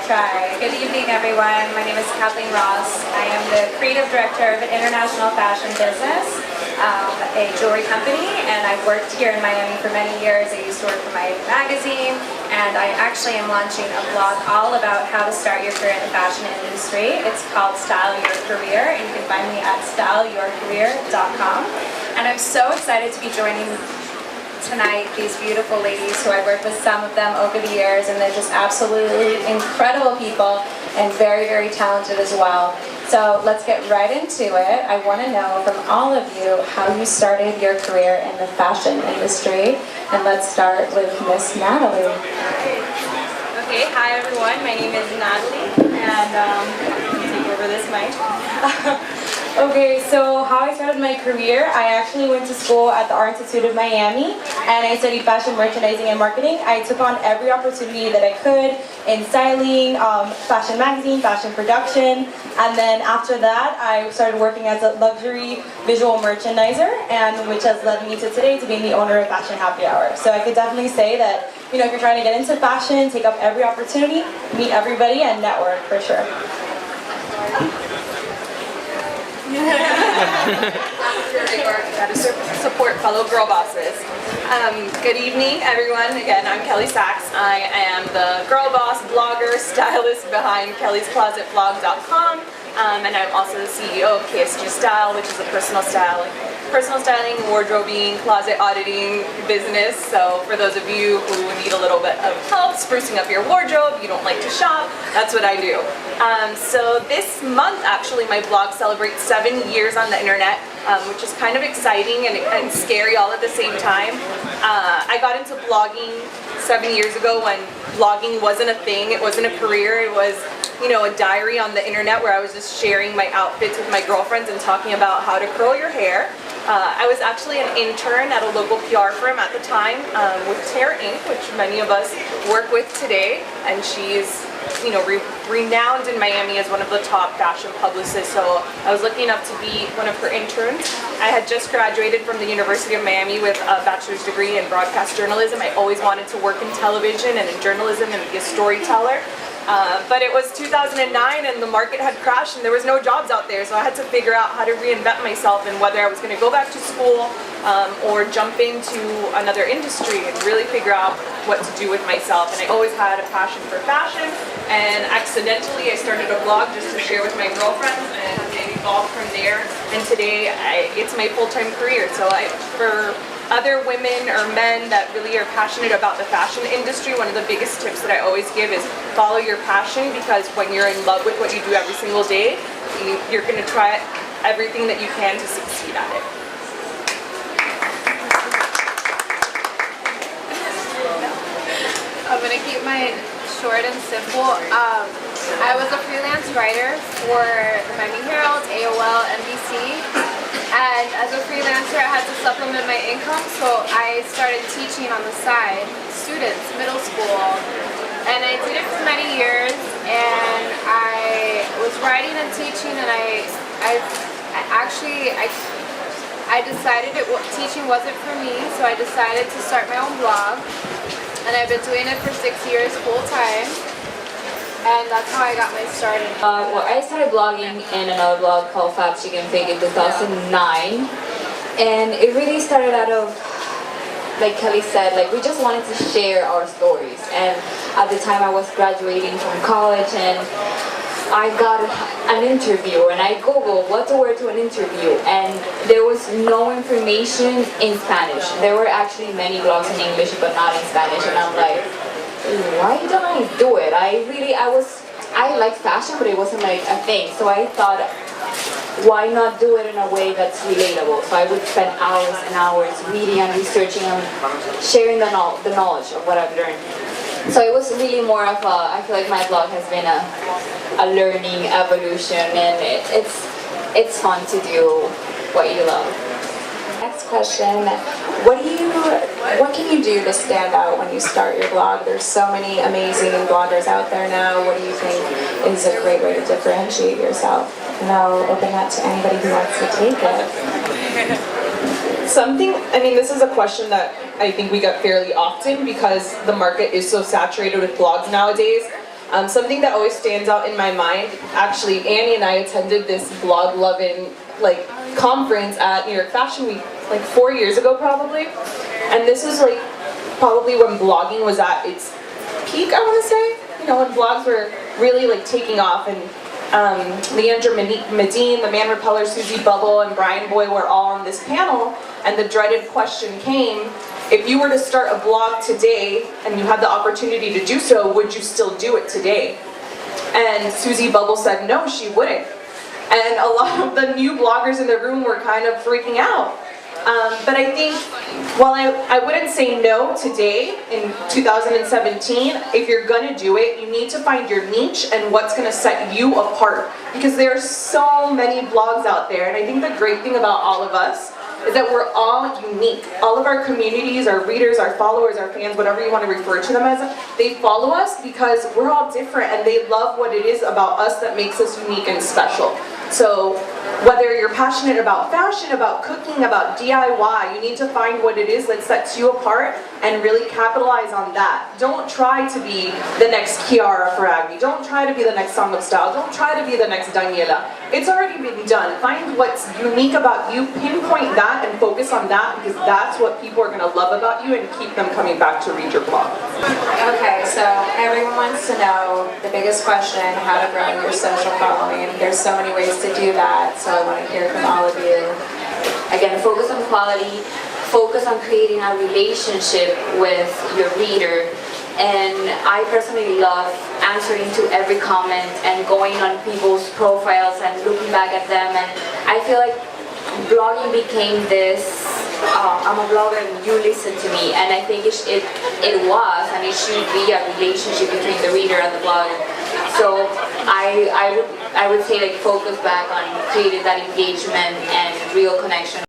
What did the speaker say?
try. Good evening, everyone. My name is Kathleen Ross. I am the creative director of an international fashion business, a jewelry company, and I've worked here in Miami for many years. I used to work for Hyde magazine, and I actually am launching a blog all about how to start your career in the fashion industry. It's called Style Your Career, and you can find me at styleyourcareer.com. And I'm so excited to be joining tonight these beautiful ladies who I've worked with some of them over the years, and they're just absolutely incredible people and very, very talented as well. So let's get right into it. I want to know from all of you how you started your career in the fashion industry, and let's start with Miss Natalie. Okay, hi everyone, my name is Natalie, and take over this mic. Okay, so how I started my career, I actually went to school at the Art Institute of Miami, and I studied fashion merchandising and marketing. I took on every opportunity that I could in styling, fashion magazine, fashion production, and then after that, I started working as a luxury visual merchandiser, and which has led me to today to being the owner of Fashion Happy Hour. So I could definitely say that, you know, if you're trying to get into fashion, take up every opportunity, meet everybody, and network for sure. Support fellow girl bosses. Good evening, everyone. Again, I'm Kelly Sachs. I am the girl boss, blogger, stylist behind kellysclosetvlog.com, and I'm also the CEO of KSG Style, which is a personal styling, wardrobing, closet auditing business. So for those of you who need a little bit of help sprucing up your wardrobe, you don't like to shop, that's what I do. So this month, actually, my blog celebrates 7 years on the internet, which is kind of exciting and scary all at the same time. I got into blogging 7 years ago when blogging wasn't a thing, it wasn't a career, it was, you know, a diary on the internet where I was just sharing my outfits with my girlfriends and talking about how to curl your hair. I was actually an intern at a local PR firm at the time with Terra Inc., which many of us work with today, and she's, you know, renowned in Miami as one of the top fashion publicists, so I was lucky enough to be one of her interns. I had just graduated from the University of Miami with a bachelor's degree in broadcast journalism. I always wanted to work in television and in journalism and be a storyteller. But it was 2009 and the market had crashed and there was no jobs out there, so I had to figure out how to reinvent myself and whether I was going to go back to school or jump into another industry and really figure out what to do with myself. And I always had a passion for fashion, and accidentally I started a blog just to share with my girlfriends, and it evolved from there, and today it's my full-time career. So for other women or men that really are passionate about the fashion industry, one of the biggest tips that I always give is follow your passion, because when you're in love with what you do every single day, you're going to try everything that you can to succeed at it. I'm going to keep mine short and simple. I was a freelance writer for the Miami Herald, AOL, NBC. And as a freelancer, I had to supplement my income, so I started teaching on the side, students, middle school. And I did it for many years, and I was writing and teaching, and I decided teaching wasn't for me, so I decided to start my own blog. And I've been doing it for 6 years full time. And that's how I got my start. Well, I started blogging in another blog called Fab Chic and Fake in 2009, and it really started out of, like Kelly said, like we just wanted to share our stories. And at the time I was graduating from college, and I got an interview, and I googled what to wear to an interview, and there was no information in Spanish. There were actually many blogs in English but not in Spanish, and I'm like, why don't I do it? I like fashion, but it wasn't like a thing. So I thought, why not do it in a way that's relatable? So I would spend hours and hours reading and researching and sharing the knowledge of what I've learned. So it was really more of a, I feel like my blog has been a learning evolution, and it's fun to do what you love. Next question, what can you do to stand out when you start your blog? There's so many amazing bloggers out there now. What do you think is a great way to differentiate yourself? And I'll open that to anybody who wants to take it. This is a question that I think we get fairly often because the market is so saturated with blogs nowadays. Something that always stands out in my mind, actually, Annie and I attended this blog loving like conference at New York Fashion Week like 4 years ago probably, and this was like probably when blogging was at its peak, I want to say, you know, when blogs were really like taking off, and Leandra Medine, the Man Repeller, Susie Bubble, and Brian Boy were all on this panel, and the dreaded question came, if you were to start a blog today and you had the opportunity to do so, would you still do it today? And Susie Bubble said no, she wouldn't. And a lot of the new bloggers in the room were kind of freaking out. But I think, while I wouldn't say no today in 2017, if you're gonna do it, you need to find your niche and what's gonna set you apart. Because there are so many blogs out there, and I think the great thing about all of us is that we're all unique. All of our communities, our readers, our followers, our fans, whatever you want to refer to them as, they follow us because we're all different and they love what it is about us that makes us unique and special. So whether you're passionate about fashion, about cooking, about DIY, you need to find what it is that sets you apart and really capitalize on that. Don't try to be the next Kiara Ferragni. Don't try to be the next Song of Style. Don't try to be the next Daniela. It's already been done. Find what's unique about you, pinpoint that, and focus on that, because that's what people are going to love about you and keep them coming back to read your blog. Okay, so everyone wants to know the biggest question, how to grow your social following. There's so many ways to do that, so I want to hear from all of you. Again, focus on quality, focus on creating a relationship with your reader. And I personally love answering to every comment and going on people's profiles and looking back at them. And I feel like blogging became this, I'm a blogger and you listen to me. And I think it was, and it should be a relationship between the reader and the blogger. So I would say like focus back on creating that engagement and real connection